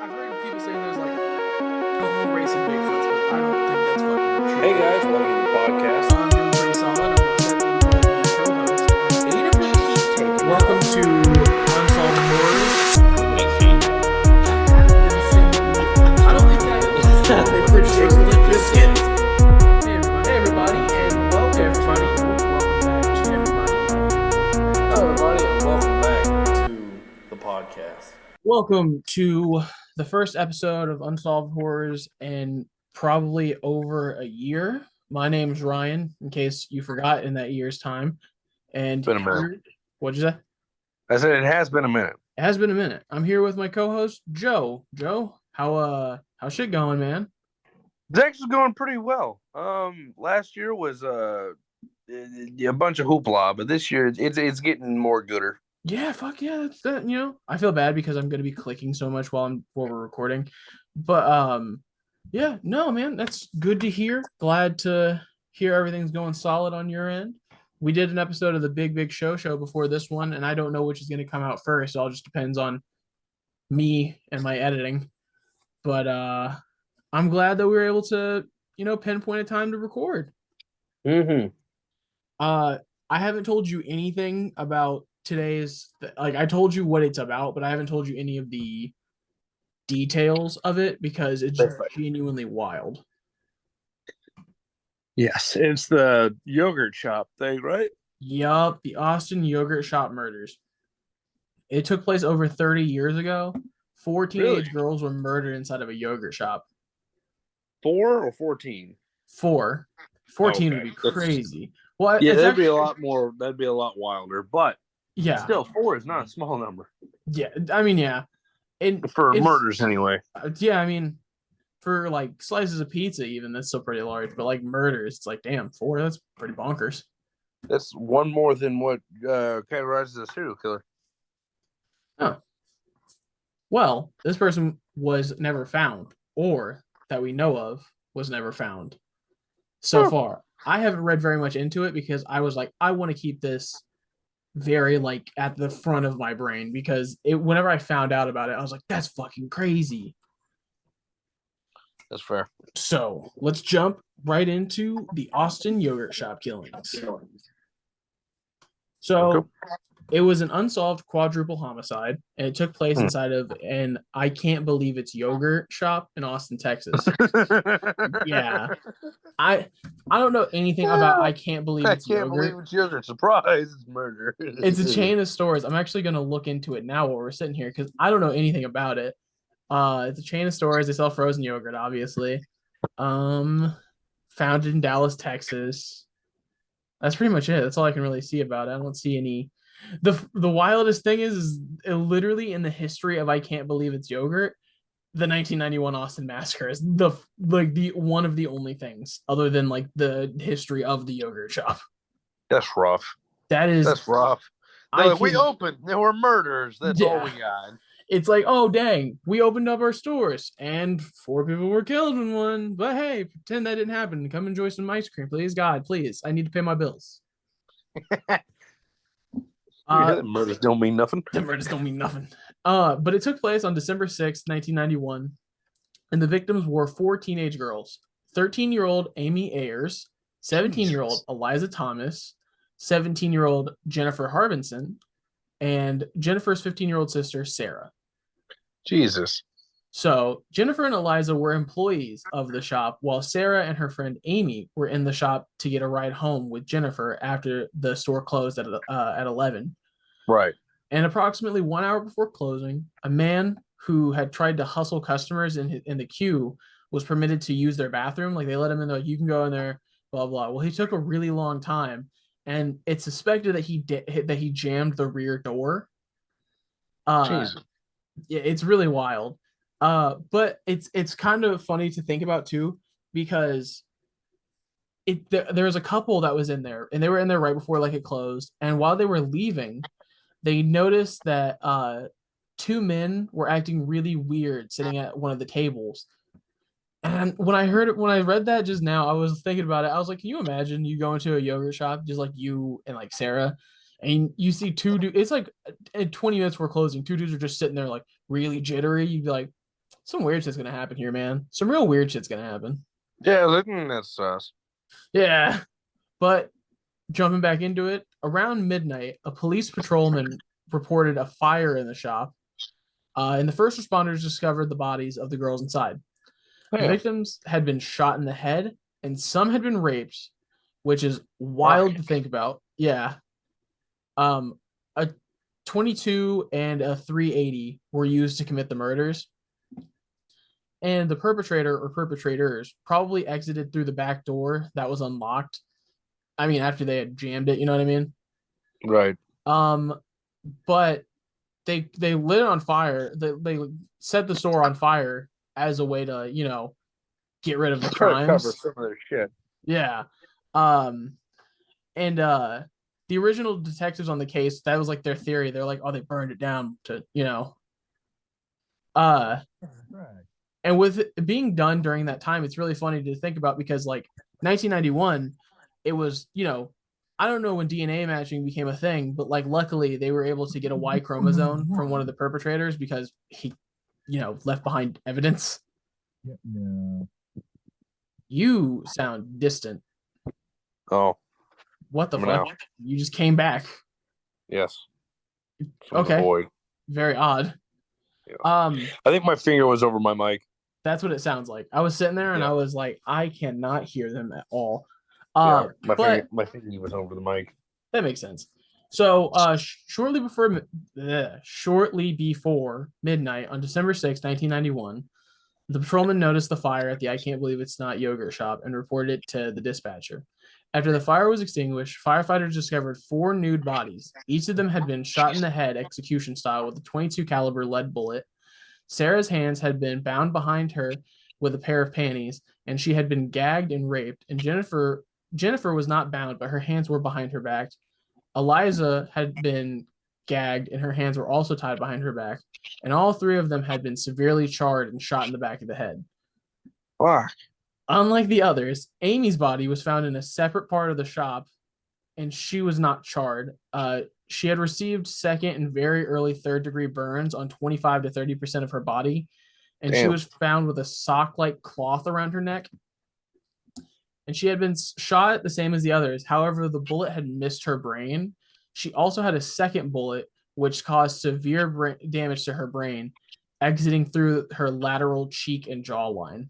I've heard people saying there's like a whole race of Bigfoots, but I don't think that's fucking true. Hey guys, welcome to the podcast. I'm doing pretty solid. I'm upset being called my co-host. Ada, please take it. Welcome to Unsolved Horrors. I don't think that they predict biscuits. Hey everybody, and welcome everybody. Hello everybody, and welcome back to the podcast. Welcome to the first episode of Unsolved Horrors in probably over a year. My name's Ryan, in case you forgot in that year's time. And Been a minute. What'd you say? I said it has been a minute. It has been a minute. I'm here with my co-host Joe. Joe, how's shit going, man? It's actually going pretty well. Last year was a bunch of hoopla, but this year it's getting more gooder. Yeah, fuck yeah, that's that. I feel bad because I'm gonna be clicking so much while we're recording, but yeah, no, man, that's good to hear. Glad to hear everything's going solid on your end. We did an episode of the Big Show before this one, and I don't know which is gonna come out first. It all just depends on me and my editing. But I'm glad that we were able to, pinpoint a time to record. Mm-hmm. I haven't told you anything about today's, I told you what it's about, but I haven't told you any of the details of it because it's genuinely wild. Yes, it's the yogurt shop thing, right? Yup, the Austin yogurt shop murders. It took place over 30 years ago. 4 teenage girls were murdered inside of a yogurt shop. 4 or 14? 4. 14 would be crazy. Well, yeah, that'd be a lot more. That'd be a lot wilder, but yeah, still 4 is not a small number. Yeah, I mean, yeah, for murders anyway. Yeah, I mean, for like slices of pizza, even that's still pretty large. But like murders, it's like, damn, 4. That's pretty bonkers. That's one more than what categorizes as a serial killer. Oh, well, this person was never found, or that we know of was never found. So far, I haven't read very much into it because I was like, I want to keep this very like at the front of my brain because whenever I found out about it, I was like, that's fucking crazy. That's fair. So let's jump right into the Austin yogurt shop killings. So it was an unsolved quadruple homicide, and it took place inside of an I can't believe it's yogurt shop in Austin, Texas. Yeah. I don't know anything about I can't believe it's yogurt. I can't believe it's yogurt. Surprise, it's murder. It's a chain of stores. I'm actually going to look into it now while we're sitting here because I don't know anything about it. It's a chain of stores. They sell frozen yogurt, obviously. Founded in Dallas, Texas. That's pretty much it. That's all I can really see about it. I don't see any. The wildest thing is literally in the history of I can't believe it's yogurt. The 1991 Austin Massacre is the one of the only things other than like the history of the yogurt shop. That's rough. That's rough. We opened. There were murders. That's all we got. It's like, oh dang, we opened up our stores and 4 people were killed in one. But hey, pretend that didn't happen. Come enjoy some ice cream, please. God, please. I need to pay my bills. Murders don't mean nothing. The murders don't mean nothing. But it took place on December 6th, 1991, and the victims were 4 teenage girls: 13-year-old Amy Ayers, 17-year-old Eliza Thomas, 17-year-old Jennifer Harbinson, and Jennifer's 15-year-old sister Sarah. Jesus. So Jennifer and Eliza were employees of the shop, while Sarah and her friend Amy were in the shop to get a ride home with Jennifer after the store closed at 11. Right. And approximately 1 hour before closing, a man who had tried to hustle customers in the queue was permitted to use their bathroom. Like they let him in, like, you can go in there, blah, blah. Well, he took a really long time, and it's suspected that he jammed the rear door. Jesus. Yeah, it's really wild. But it's kind of funny to think about too, because there was a couple that was in there, and they were in there right before like it closed. And while they were leaving, they noticed that 2 men were acting really weird sitting at one of the tables. And when I read that just now, I was thinking about it. I was like, can you imagine you go into a yogurt shop, just like you and like Sarah, and you see 2 dudes? It's like at 20 minutes before closing, 2 dudes are just sitting there like really jittery. You'd be like, Some weird shit's gonna happen here, man. Some real weird shit's gonna happen. Yeah, I think that's sus. Yeah. But jumping back into it, around midnight, a police patrolman reported a fire in the shop, and the first responders discovered the bodies of the girls inside. The Damn. victims had been shot in the head, and some had been raped, which is Fuck. wild to think about. Yeah. A 22 and a 380 were used to commit the murders, and the perpetrator or perpetrators probably exited through the back door that was unlocked. I mean, after they had jammed it, you know what I mean? Right. Um, but they lit it on fire. They set the store on fire as a way to, get rid of the Try to cover crimes. some of their shit. Yeah. Um, and the original detectives on the case, that was like their theory. They're like, oh, they burned it down to. Uh, and with it being done during that time, it's really funny to think about because like 1991, it was, I don't know when DNA matching became a thing, but like luckily they were able to get a Y chromosome from one of the perpetrators because he, left behind evidence. Yeah. You sound distant. Oh, What the I'm fuck? out. You just came back. Yes. From the Okay. void. Very odd. Yeah. Um, I think my finger was over my mic. that's what it sounds like. I was sitting there and Yeah. I was like, I cannot hear them at all. Yeah, But my finger was over the mic. that makes sense. So, shortly before midnight on December 6th, 1991, the patrolman noticed the fire at the I Can't Believe It's Not yogurt shop and reported it to the dispatcher. After the fire was extinguished, firefighters discovered 4 nude bodies. Each of them had been shot in the head execution style with a 22 caliber lead bullet. Sarah's hands had been bound behind her with a pair of panties, and she had been gagged and raped. And Jennifer was not bound, but her hands were behind her back. Eliza had been gagged, and her hands were also tied behind her back. And all 3 of them had been severely charred and shot in the back of the head. Fuck. Unlike the others, Amy's body was found in a separate part of the shop, and she was not charred. She had received second and very early third-degree burns on 25 to 30% of her body, and she Damn. was found with a sock-like cloth around her neck. And she had been shot the same as the others. However, the bullet had missed her brain. She also had a second bullet, which caused severe damage to her brain, exiting through her lateral cheek and jawline.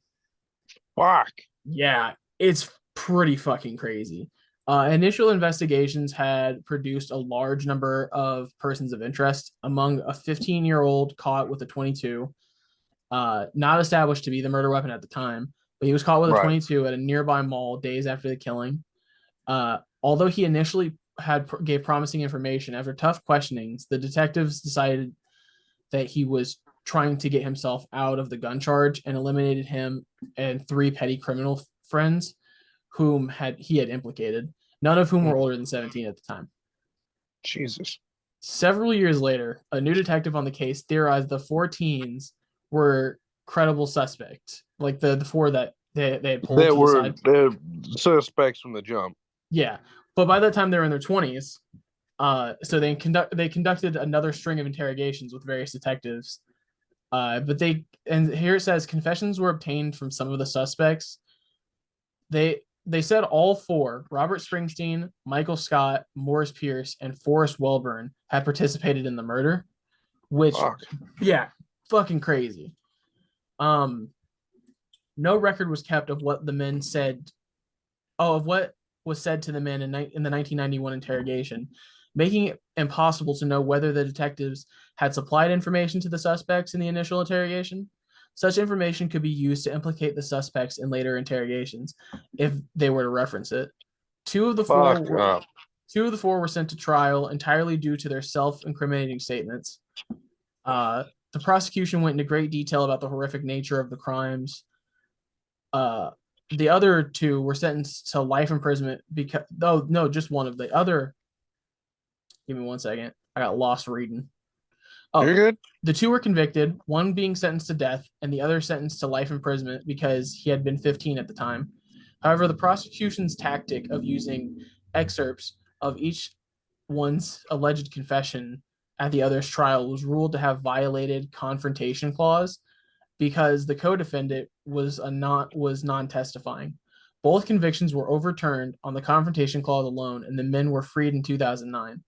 Fuck. Yeah, it's pretty fucking crazy. Initial investigations had produced a large number of persons of interest among a 15-year-old caught with a 22, not established to be the murder weapon at the time, but he was caught with a Right. 22 at a nearby mall days after the killing. Although he initially gave promising information, after tough questionings, the detectives decided that he was trying to get himself out of the gun charge and eliminated him and 3 petty criminal friends whom he had implicated, none of whom were older than 17 at the time. Jesus. Several years later, a new detective on the case theorized the 4 teens were credible suspects, like the 4 that they had pulled They to the were side. suspects from the jump. Yeah, but by that time they were in their 20s. So they conducted another string of interrogations with various detectives. But here it says confessions were obtained from some of the suspects. They said all 4, Robert Springsteen, Michael Scott, Morris Pierce, and Forrest Welburn, had participated in the murder, which, Fuck. yeah, fucking crazy. No record was kept of what the men said, of what was said to the men in the 1991 interrogation, making it impossible to know whether the detectives had supplied information to the suspects in the initial interrogation. Such information could be used to implicate the suspects in later interrogations if they were to reference it. 2 of the 4 were sent to trial entirely due to their self-incriminating statements. The prosecution went into great detail about the horrific nature of the crimes. The other 2 were sentenced to life imprisonment because just one of the other. Give me 1 second. I got lost reading. Oh, You're good. The 2 were convicted, one being sentenced to death and the other sentenced to life imprisonment because he had been 15 at the time. However, the prosecution's tactic of using excerpts of each one's alleged confession at the other's trial was ruled to have violated confrontation clause, because the co-defendant was non-testifying. Both convictions were overturned on the confrontation clause alone, and the men were freed in 2009.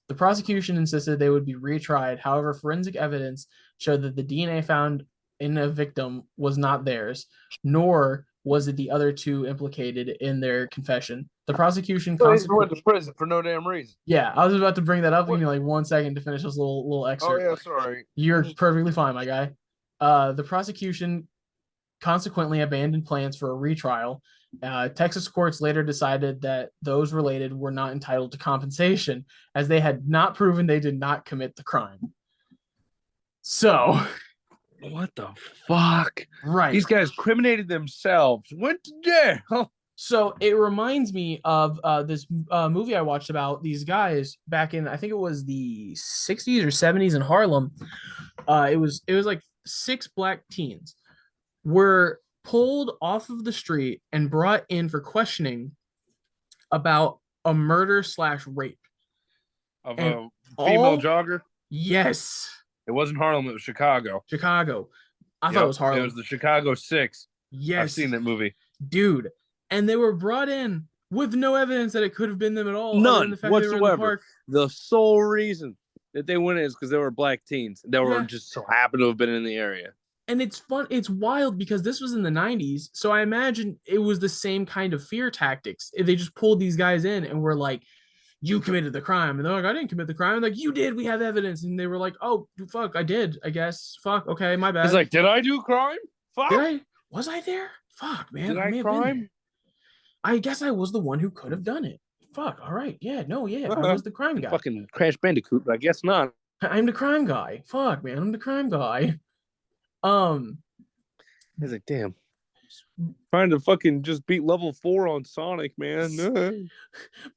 The prosecution insisted they would be retried. However, forensic evidence showed that the DNA found in a victim was not theirs, nor was it the other two implicated in their confession. The prosecution So he went to prison for no damn reason. Yeah, I was about to bring that up. Give me like 1 second to finish this little excerpt. Oh yeah, sorry. You're perfectly fine, my guy. The prosecution consequently abandoned plans for a retrial. Texas courts later decided that those related were not entitled to compensation, as they had not proven they did not commit the crime. So, what the fuck? Right. These guys criminated themselves. Went to jail. So it reminds me of this movie I watched about these guys back in, I think it was the 60s or 70s in Harlem. It was like 6 black teens were pulled off of the street and brought in for questioning about a murder / rape of a female jogger. Yes, it wasn't Harlem. It was Chicago. I thought it was Harlem. It was the Chicago 6. Yes, I've seen that movie, dude. And they were brought in with no evidence that it could have been them at all. None whatsoever. The sole reason that they went in is because they were black teens that were just so happened to have been in the area. And it's fun. It's wild because this was in the 90s. So I imagine it was the same kind of fear tactics. They just pulled these guys in and were like, you committed the crime. And they're like, I didn't commit the crime. I'm like, you did. We have evidence. And they were like, oh, fuck, I did, I guess. Fuck, okay, my bad. He's like, did I do crime? Fuck. Was I there? Fuck, man. Did I crime? I guess I was the one who could have done it. Fuck, all right. Yeah, no, yeah. I was the crime guy. Fucking Crash Bandicoot, but I guess not. I'm the crime guy. Fuck, man. I'm the crime guy. He's like, damn. Trying to fucking just beat level 4 on Sonic, man.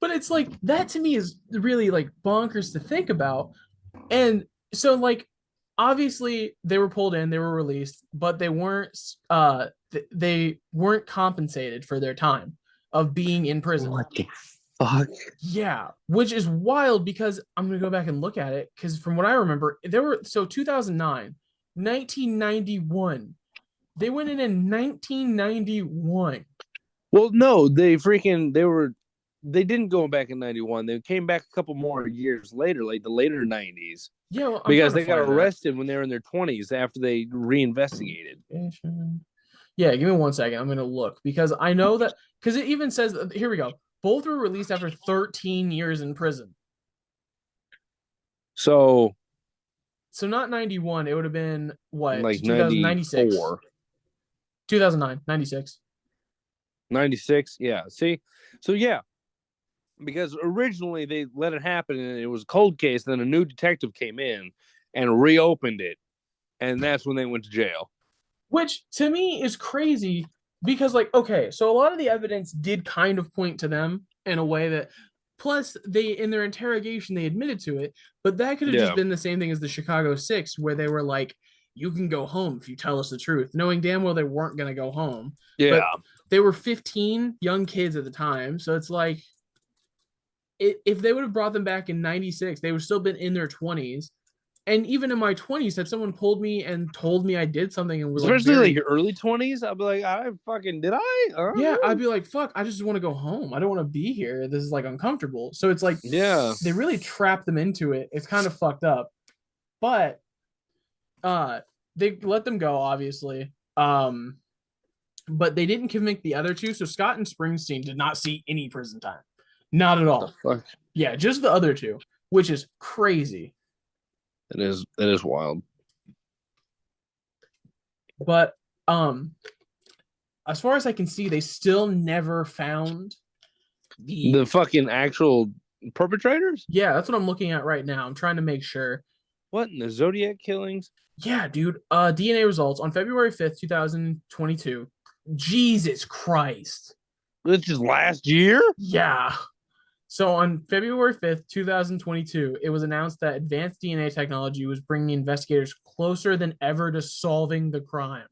But it's like, that to me is really like bonkers to think about. And so like, obviously they were pulled in, they were released, but they weren't compensated for their time of being in prison. What the fuck? Yeah, which is wild because I'm gonna go back and look at it because from what I remember, 2009, 1991. They went in 1991. Well, no, they didn't go back in 91. They came back a couple more years later, like the later 90s. Yeah, well, because they got arrested when they were in their 20s after they reinvestigated. Yeah, give me 1 second. I'm going to look because I know that because it even says, here we go. Both were released after 13 years in prison. So not 91. It would have been what? Like 96. 2009, 96. 96, yeah. See? So, yeah. Because originally they let it happen and it was a cold case. Then a new detective came in and reopened it. And that's when they went to jail. Which, to me, is crazy because, like, okay, so a lot of the evidence did kind of point to them in a way that... Plus, in their interrogation, they admitted to it. But that could have just been the same thing as the Chicago 6, where they were like, you can go home if you tell us the truth, knowing damn well they weren't going to go home. Yeah. But they were 15 young kids at the time. So it's like, if they would have brought them back in 96, they would still been in their 20s. And even in my 20s, if someone pulled me and told me I did something and was especially like your early 20s, I'd be like, did I? Yeah, I'd be like, fuck, I just want to go home. I don't want to be here. This is like uncomfortable. So it's like, they really trapped them into it. It's kind of fucked up. But they let them go, obviously. But they didn't convict the other two. So Scott and Springsteen did not see any prison time. Not at all. Fuck? Yeah, just the other two, which is crazy. That is wild. But as far as I can see, they still never found the fucking actual perpetrators. Yeah, that's what I'm looking at right now. I'm trying to make sure. What in the Zodiac killings? Yeah, dude. DNA results on February 5th, 2022. Jesus Christ. This is last year? Yeah. So on February 5th, 2022, it was announced that advanced DNA technology was bringing investigators closer than ever to solving the crime.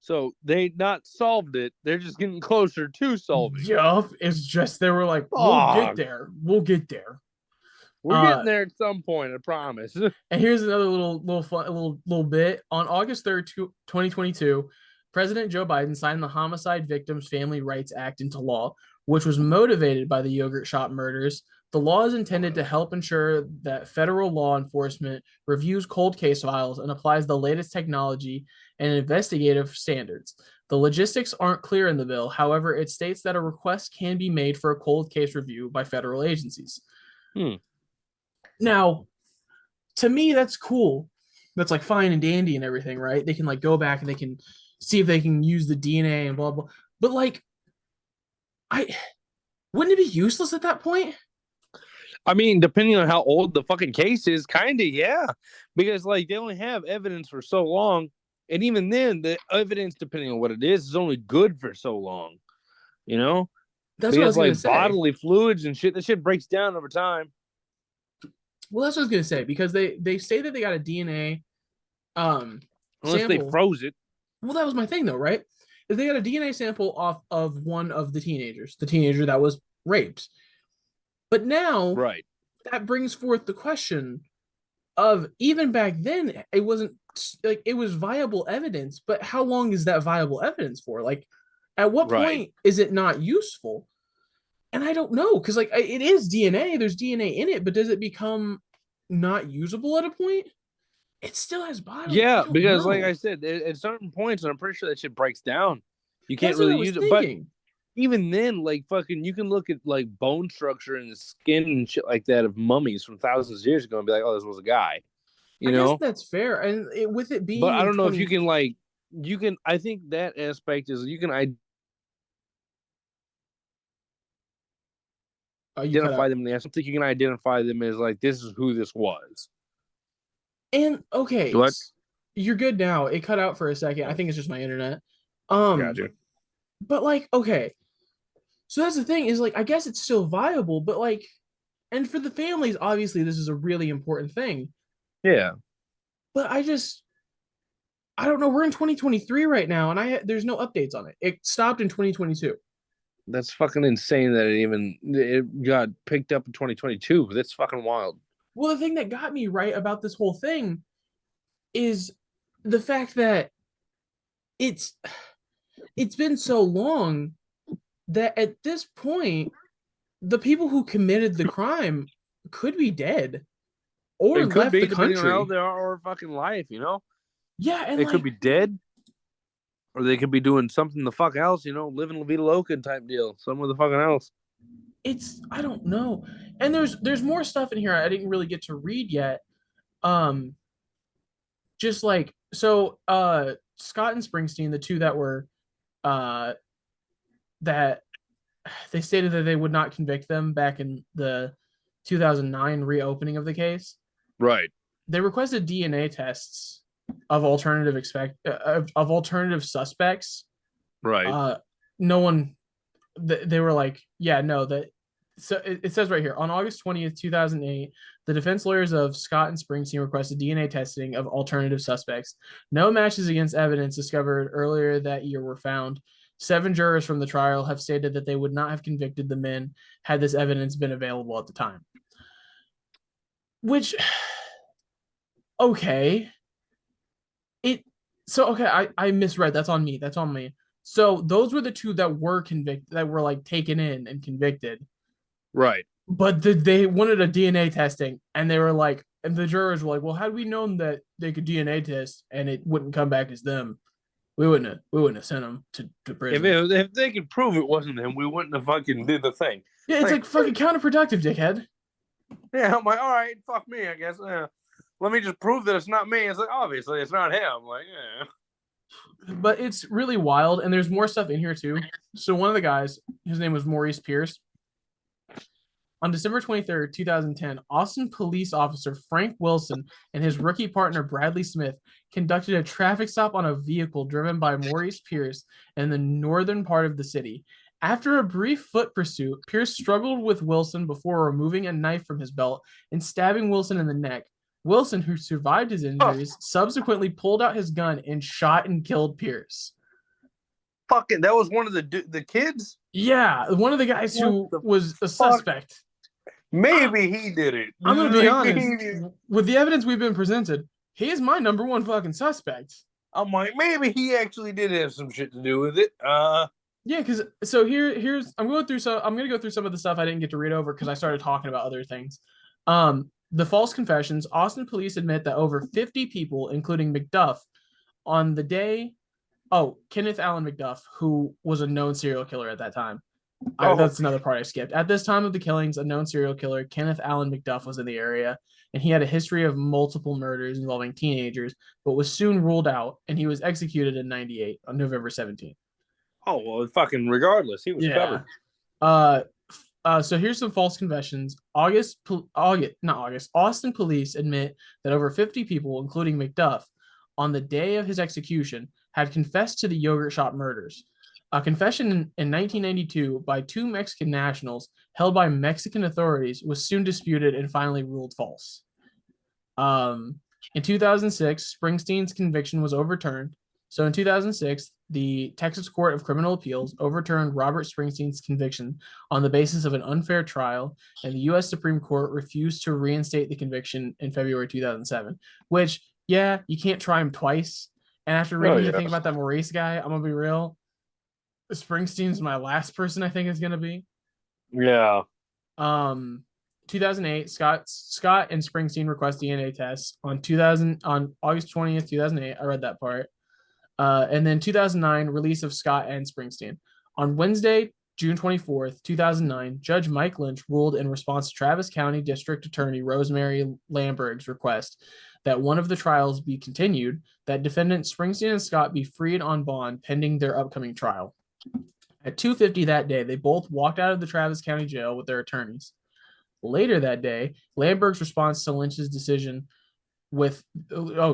So they not solved it. They're just getting closer to solving. Yup. It's just, they were like, we'll get there. We'll get there. We're getting there at some point, I promise. And here's another little fun, little bit. On August 3rd, 2022, President Joe Biden signed the Homicide Victims Family Rights Act into law, which was motivated by the yogurt shop murders. The law is intended to help ensure that federal law enforcement reviews cold case files and applies the latest technology and investigative standards. The logistics aren't clear in the bill. However, it states that a request can be made for a cold case review by federal agencies. Now, to me, that's cool. That's like fine and dandy and everything, right? They can like go back and they can see if they can use the DNA and blah blah. But like, wouldn't it be useless at that point? I mean, depending on how old the fucking case is, kind of, yeah. Because, like, they only have evidence for so long. And even then, the evidence, depending on what it is only good for so long. You know? That's what I was going to say. Bodily fluids and shit, that shit breaks down over time. Well, that's what I was going to say. Because they say that they got a DNA Unless sample. They froze it. Well, that was my thing, though, right? Is they got a DNA sample off of one of the teenagers. The teenager that was raped. But now, right, that brings forth the question of even back then, it wasn't like it was viable evidence, but how long is that viable evidence for? Like, at what point is it not useful? And I don't know, because like it is DNA, there's DNA in it, but does it become not usable at a point? It still has body. Yeah, because like I said, at certain points, and I'm pretty sure that shit breaks down. You can't really use it, but even then, like fucking, you can look at like bone structure and the skin and shit like that of mummies from thousands of years ago and be like, "Oh, this was a guy." You know, guess that's fair. And with it being, but I don't know if you can like, I think that aspect is you can identify them. I don't think you can identify them as like this is who this was. And okay, what? You're good now. It cut out for a second. I think it's just my internet. Gotcha. But like, okay. So that's the thing is like, I guess it's still viable, but like, and for the families, obviously, this is a really important thing. Yeah. But I don't know. We're in 2023 right now, and there's no updates on it. It stopped in 2022. That's fucking insane that it got picked up in 2022. That's fucking wild. Well, the thing that got me right about this whole thing is the fact that it's been so long that at this point, the people who committed the crime could be dead or left the country. On how they are or fucking life, you know? Yeah, and they could be dead, or they could be doing something the fuck else, you know, living La Vida Loca type deal, somewhere the fucking else. I don't know. And there's more stuff in here I didn't really get to read yet. Just like so, Scott and Springsteen, the two that were, that they stated that they would not convict them back in the 2009 reopening of the case. Right. They requested DNA tests of alternative suspects. Right. No one. They were like, yeah, no. So it says right here on August 20th, 2008, the defense lawyers of Scott and Springsteen requested DNA testing of alternative suspects. No matches against evidence discovered earlier that year were found. 7 jurors from the trial have stated that they would not have convicted the men had this evidence been available at the time. Which, okay. I misread. That's on me. So those were the two that were convicted, that were like taken in and convicted. Right. But they wanted a DNA testing, and they were like, and the jurors were like, well, had we known that they could DNA test and it wouldn't come back as them, we wouldn't have sent them to prison. If they could prove it wasn't them, we wouldn't have fucking did the thing. Yeah, it's like fucking counterproductive, dickhead. Yeah, I'm like, all right, fuck me, I guess. Yeah. Let me just prove that it's not me. It's like, obviously, it's not him. Like, yeah. But it's really wild, and there's more stuff in here, too. So one of the guys, his name was Maurice Pierce. On December 23rd, 2010, Austin police officer Frank Wilson and his rookie partner Bradley Smith conducted a traffic stop on a vehicle driven by Maurice Pierce in the northern part of the city. After a brief foot pursuit, Pierce struggled with Wilson before removing a knife from his belt and stabbing Wilson in the neck. Wilson, who survived his injuries, subsequently pulled out his gun and shot and killed Pierce. Fucking, that was one of the kids? Yeah, one of the guys who was a suspect. Maybe he did it. I'm gonna be honest. Maybe, With the evidence we've been presented, he is my number one fucking suspect. I'm like, maybe he actually did have some shit to do with it. Yeah, because here's I'm gonna go through some of the stuff I didn't get to read over because I started talking about other things. The false confessions. Austin police admit that over 50 people, including McDuff, on the day. Oh, Kenneth Allen McDuff, who was a known serial killer at that time. That's another part I skipped. At this time of the killings, a known serial killer, Kenneth Allen McDuff, was in the area, and he had a history of multiple murders involving teenagers, but was soon ruled out, and he was executed in '98 on November 17th. Oh well, fucking regardless, he was covered. So here's some false confessions. Austin police admit that over 50 people, including McDuff, on the day of his execution, had confessed to the yogurt shop murders. A confession in 1992 by two Mexican nationals held by Mexican authorities was soon disputed and finally ruled false. In 2006, Springsteen's conviction was overturned. So in 2006, the Texas Court of Criminal Appeals overturned Robert Springsteen's conviction on the basis of an unfair trial, and the U.S. Supreme Court refused to reinstate the conviction in February 2007, which, yeah, you can't try him twice. And after reading the thing about that Maurice guy, I'm going to be real. Springsteen's my last person I think is going to be. Yeah. 2008, Scott and Springsteen request DNA tests on August 20th, 2008. I read that part. And then 2009, release of Scott and Springsteen. On Wednesday, June 24th, 2009, Judge Mike Lynch ruled in response to Travis County District Attorney Rosemary Lamberg's request that one of the trials be continued, that defendants Springsteen and Scott be freed on bond pending their upcoming trial. At 2:50 that day, they both walked out of the Travis County Jail with their attorneys. Later that day, Lamberg's response to Lynch's decision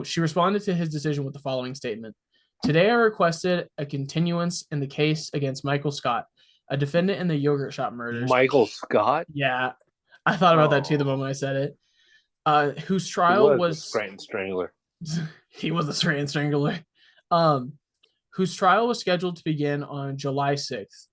she responded to his decision with the following statement. Today, I requested a continuance in the case against Michael Scott, a defendant in the yogurt shop murders. Michael Scott? Yeah, I thought about that too the moment I said it. Whose trial was Scranton Strangler. He was the Scranton Strangler. Whose trial was scheduled to begin on July 6th.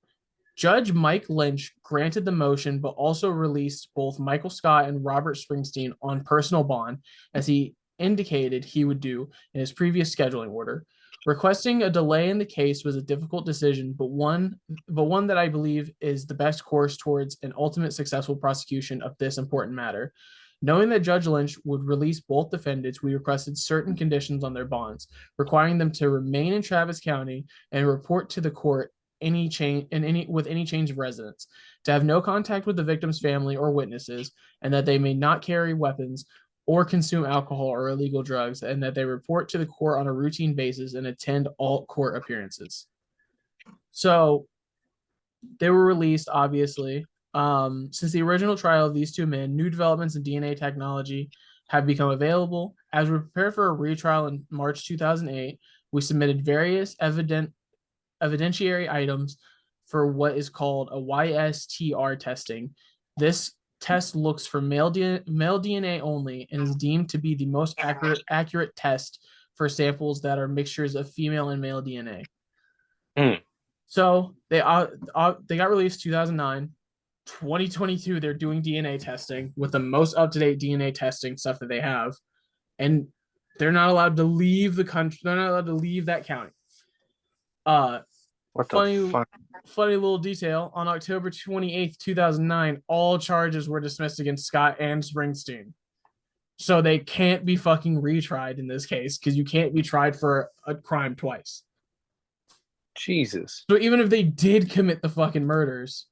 Judge Mike Lynch granted the motion, but also released both Michael Scott and Robert Springsteen on personal bond, as he indicated he would do in his previous scheduling order. Requesting a delay in the case was a difficult decision, but one that I believe is the best course towards an ultimate successful prosecution of this important matter. Knowing that Judge Lynch would release both defendants, we requested certain conditions on their bonds, requiring them to remain in Travis County and report to the court any change of residence, to have no contact with the victim's family or witnesses, and that they may not carry weapons or consume alcohol or illegal drugs, and that they report to the court on a routine basis and attend all court appearances. So they were released, obviously. Since the original trial of these two men, new developments in DNA technology have become available. As we prepare for a retrial in March 2008, we submitted various evidentiary items for what is called a YSTR testing. This test looks for male DNA only and is deemed to be the most accurate test for samples that are mixtures of female and male DNA. So they got released 2009. 2022, they're doing DNA testing with the most up-to-date DNA testing stuff that they have, and they're not allowed to leave the country. They're not allowed to leave that county. Funny little detail. On October 28th, 2009, all charges were dismissed against Scott and Springsteen. So they can't be fucking retried in this case because you can't be tried for a crime twice. Jesus. So even if they did commit the fucking murders,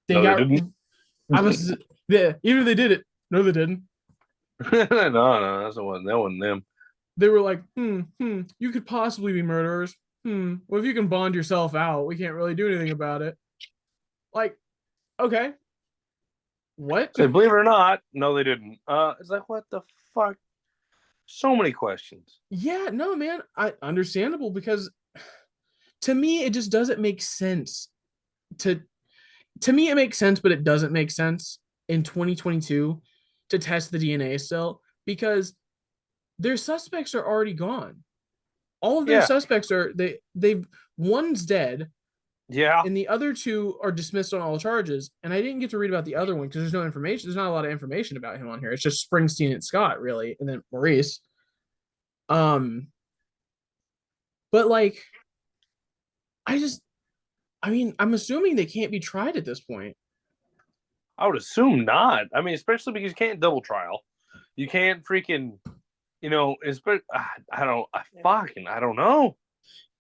they didn't. Even if they did it, no, they didn't. no, that wasn't them. They were like, you could possibly be murderers. Well, if you can bond yourself out, we can't really do anything about it. Like, okay. What? So believe it or not, no, they didn't. It's like, what the fuck? So many questions. Yeah, no, man. Understandable, because to me, it just doesn't make sense. To me, it makes sense, but it doesn't make sense in 2022 to test the DNA still, because their suspects are already gone. All of their suspects are one's dead, Yeah. and the other two are dismissed on all charges. And I didn't get to read about the other one because there's no information. There's not a lot of information about him on here. It's just Springsteen and Scott, really, and then Maurice. Um, but like, I just, I mean, I'm assuming they can't be tried at this point. I would assume not. I mean, especially because you can't double trial. You can't freaking, I don't know.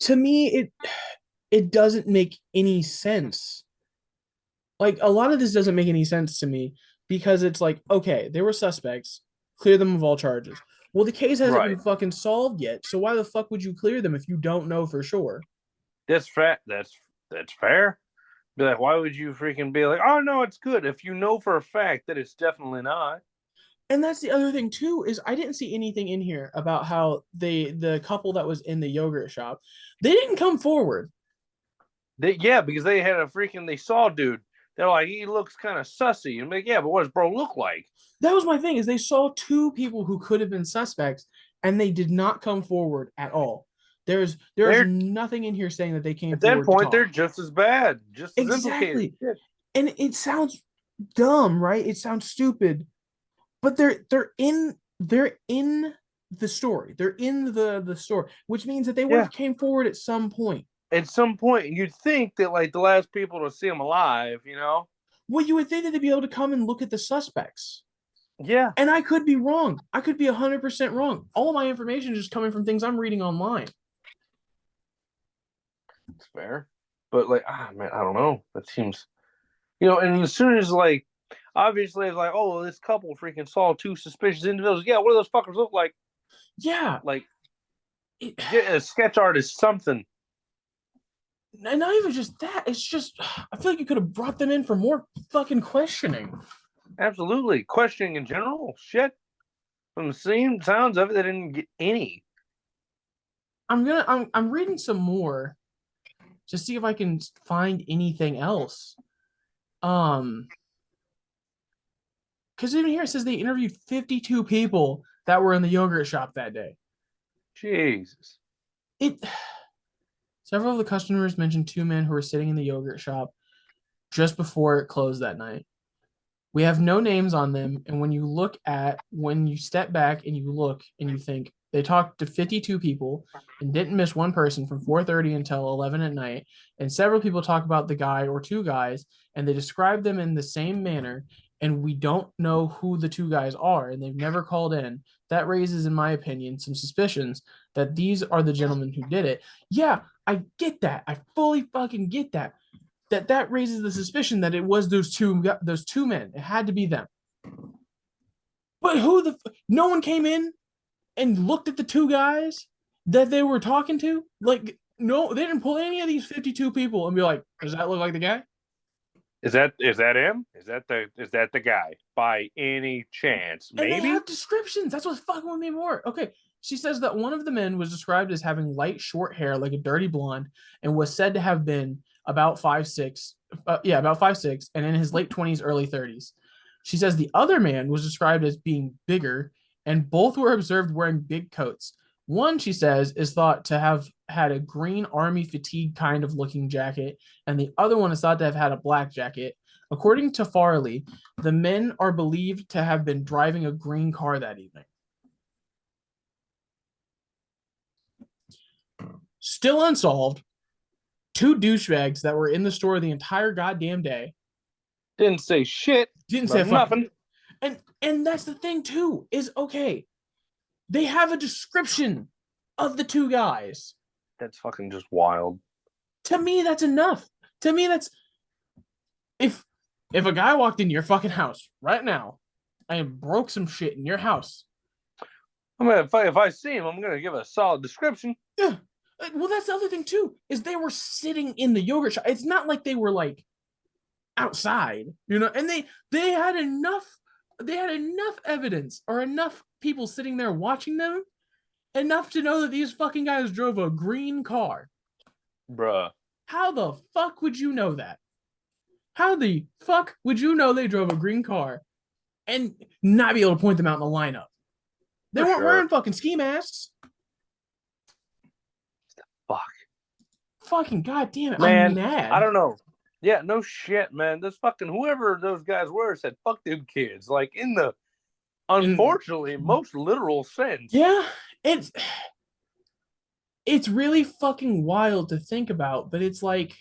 To me, it doesn't make any sense. Like a lot of this doesn't make any sense to me because it's like, okay, they were suspects, clear them of all charges. Well, the case hasn't Right. been fucking solved yet, so why the fuck would you clear them if you don't know for sure? That's fair. That's fair. Be like, why would you freaking be like, oh no, it's good if you know for a fact that it's definitely not. And that's the other thing too, is I didn't see anything in here about how the couple that was in the yogurt shop, they didn't come forward. Yeah, because they saw dude. They're like, he looks kind of sussy. And like, yeah, but what does bro look like? That was my thing, is they saw two people who could have been suspects and they did not come forward at all. There's They're nothing in here saying that they came at that forward to point, they're talk. just as bad, just as implicated. Exactly. And it sounds dumb, right? It sounds stupid, but they're in the story. They're in the story, which means that they would have came forward at some point. At some point, you'd think that like the last people to see him alive, you know? Well, you would think that they'd be able to come and look at the suspects. Yeah, And I could be wrong. I could be 100% wrong. All of my information is just coming from things I'm reading online. it's fair. But like, man, I don't know. That seems, and as soon as like, obviously, it's like, oh, this couple freaking saw two suspicious individuals. Yeah, what do those fuckers look like? Yeah. Like, get a sketch artist, something. And not even just that. It's just, I feel like you could have brought them in for more fucking questioning. Absolutely. Questioning in general. Shit. From the sounds of it, they didn't get any. I'm reading some more to see if I can find anything else. Because even here it says they interviewed 52 people that were in the yogurt shop that day. Jesus. Several of the customers mentioned two men who were sitting in the yogurt shop just before it closed that night. We have no names on them, and when you step back and you look and you think they talked to 52 people and didn't miss one person from 4:30 until 11 at night, and several people talk about the guy or two guys, and they describe them in the same manner, and we don't know who the two guys are, and they've never called in. That raises, in my opinion, some suspicions that these are the gentlemen who did it. Yeah, I get that. I fully fucking get that. That raises the suspicion that it was those two men. It had to be them. But no one came in and looked at the two guys that they were talking to? Like, no, they didn't pull any of these 52 people and be like, does that look like the guy? Is that him? Is that the guy by any chance? Maybe. And they have descriptions. That's what's fucking with me more. Okay. She says that one of the men was described as having light short hair, like a dirty blonde, and was said to have been about 5'6", about 5'6", and in his late 20s, early 30s. She says the other man was described as being bigger, and both were observed wearing big coats. One, she says, is thought to have had a green army fatigue kind of looking jacket, and the other one is thought to have had a black jacket. According to Farley, the men are believed to have been driving a green car that evening. Still unsolved. Two douchebags that were in the store the entire goddamn day. Didn't say shit. Didn't say nothing. And that's the thing too, is okay. They have a description of the two guys. That's fucking just wild. To me, that's enough. To me, that's if a guy walked into your fucking house right now and broke some shit in your house. If I see him, I'm gonna give a solid description. Yeah. Well, that's the other thing too, is they were sitting in the yogurt shop. It's not like they were like outside, and they had enough evidence or enough people sitting there watching them enough to know that these fucking guys drove a green car. Bruh. How the fuck would you know that? How the fuck would you know they drove a green car and not be able to point them out in the lineup? They weren't wearing fucking ski masks. Fuck. fucking goddamn it, I'm Man, mad. I don't know. Yeah, no shit, man. This fucking whoever those guys were said, "Fuck them kids." Like in the And unfortunately most literal sense. yeah, it's really fucking wild to think about, but it's like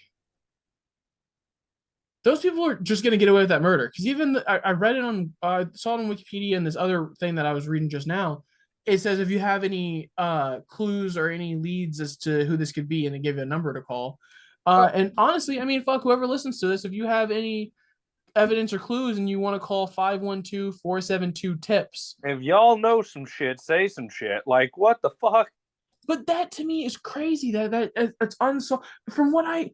those people are just gonna get away with that murder. Because even I read it on, saw it on Wikipedia and this other thing that I was reading just now. It says if you have any clues or any leads as to who this could be, and they give you a number to call. And honestly, I mean, fuck whoever listens to this. If you have any evidence or clues and you want to call 512-472-TIPS. If y'all know some shit, say some shit. Like what the fuck? But that to me is crazy. That it's unsolved. From my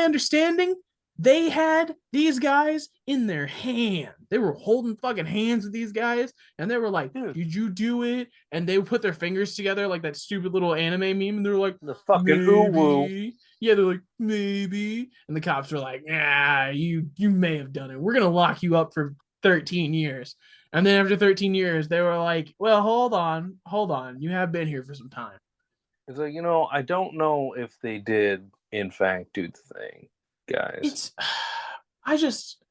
understanding, they had these guys in their hand. They were holding fucking hands with these guys, and they were like, Dude. "Did you do it?" And they would put their fingers together like that stupid little anime meme, and they're like, The fucking "Maybe." Yeah, they're like, "Maybe," and the cops were like, "Ah, you may have done it. We're gonna lock you up for 13 years." And then after 13 years, they were like, "Well, hold on. You have been here for some time." It's like, I don't know if they did in fact do the thing, guys. It's, I just,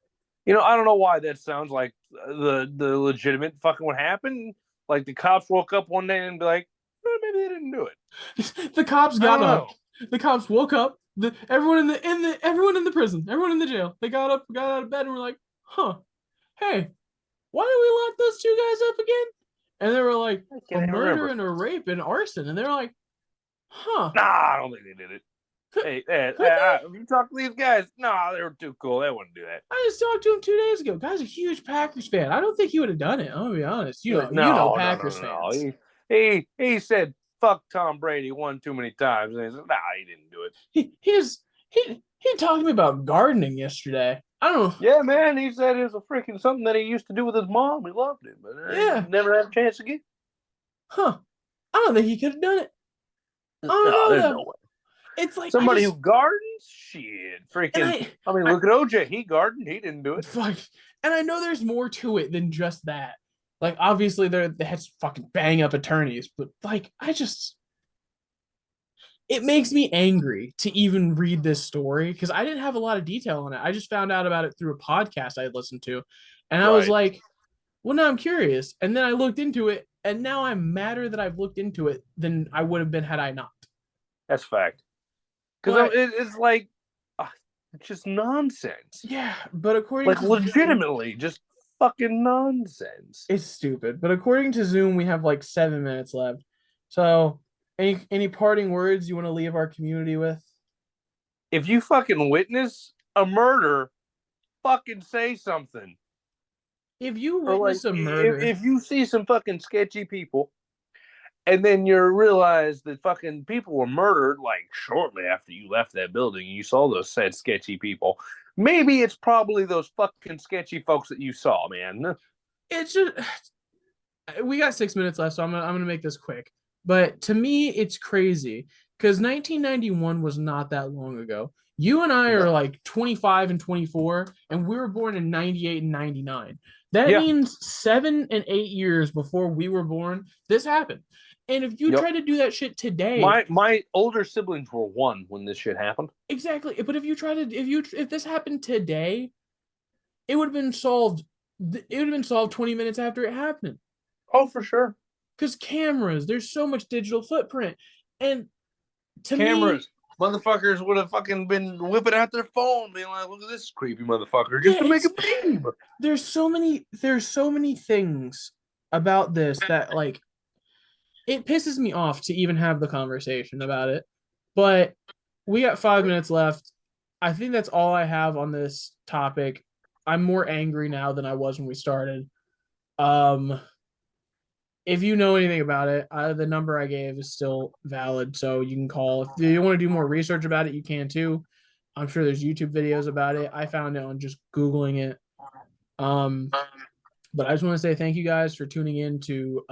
I don't know why that sounds like the legitimate fucking what happened. Like the cops woke up one day and be like, maybe they didn't do it. the cops I got don't up. know. The cops woke up. Everyone in the prison, everyone in the jail, they got out of bed, and were like, "Huh, hey, why did we lock those two guys up again?" And they were like, I "A can't even murder remember. and a rape and arson," and they're like, "Huh." Nah, I don't think they did it. Hey, if you talk to these guys, nah, they were too cool. They wouldn't do that. I just talked to him 2 days ago. Guy's a huge Packers fan. I don't think he would have done it. I'm gonna be honest. No, Packers no. fans. He said fuck Tom Brady one too many times, and he said, nah, he didn't do it. He talked to me about gardening yesterday. I don't know. Yeah, man, he said it was a freaking something that he used to do with his mom. He loved it, but Yeah. never had a chance again. Huh. I don't think he could have done it. I don't No, know there's though. no way. It's like Somebody who gardens, shit, freaking. I mean, look at OJ. He gardened. He didn't do it. Fuck. And I know there's more to it than just that. Like, obviously, they had fucking bang up attorneys, but like, it makes me angry to even read this story because I didn't have a lot of detail on it. I just found out about it through a podcast I had listened to, and I was like, well, now I'm curious. And then I looked into it, and now I'm madder that I've looked into it than I would have been had I not. That's fact. Because it's like, it's just nonsense. Yeah, but according like to legitimately, just fucking nonsense. It's stupid. But according to Zoom, we have like 7 minutes left. So, any parting words you want to leave our community with? If you fucking witness a murder, fucking say something. If you witness a murder, if you see some fucking sketchy people, and then you realize that fucking people were murdered like shortly after you left that building, and you saw those said sketchy people, maybe it's probably those fucking sketchy folks that you saw, man. It's just we got 6 minutes left, so I'm gonna make this quick. But to me, it's crazy because 1991 was not that long ago. You and I are like 25 and 24, and we were born in 98 and 99. That means 7 and 8 years before we were born, this happened. And if you try to do that shit today, my older siblings were 1 when this shit happened. Exactly. But if this happened today, it would have been solved. It would have been solved 20 minutes after it happened. Oh, for sure. Because cameras, there's so much digital footprint. And to cameras, motherfuckers would have fucking been whipping out their phone, being like, look at this creepy motherfucker, just to make a meme. There's so many things about this that like it pisses me off to even have the conversation about it. But we got 5 minutes left. I think that's all I have on this topic. I'm more angry now than I was when we started. If you know anything about it, the number I gave is still valid, so you can call. If you want to do more research about it, you can too. I'm sure there's YouTube videos about it. I found it on just Googling it. But I just want to say thank you guys for tuning in to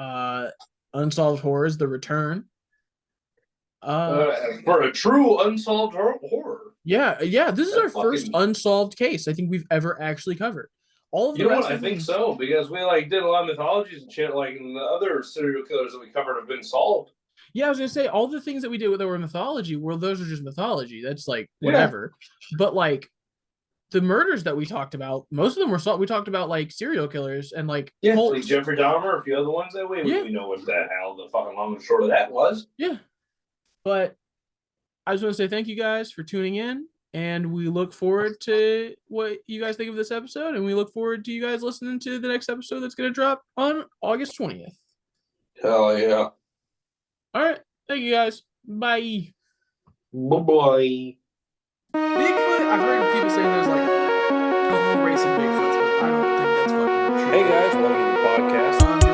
Unsolved Horrors: The Return. For a true unsolved horror. Yeah. This is our first unsolved case I think we've ever actually covered. All of the rest I think so, because we did a lot of mythologies and shit, like, and the other serial killers that we covered have been solved. Yeah, I was gonna say all the things that we did that were mythology, well, those are just mythology. That's like whatever. But like the murders that we talked about, most of them were we talked about like serial killers and like cults. Like Jeffrey Dahmer, a few other ones that way. We know what the hell the fucking long and short of that was. Yeah. But I just want to say thank you guys for tuning in, and we look forward to what you guys think of this episode, and we look forward to you guys listening to the next episode that's going to drop on August 20th. Hell yeah. All right. Thank you guys. Bye. Bye-bye. Bigfoot, I've heard people saying there's like a whole race of Bigfoots, but I don't think that's fucking true. Hey guys, welcome to the podcast.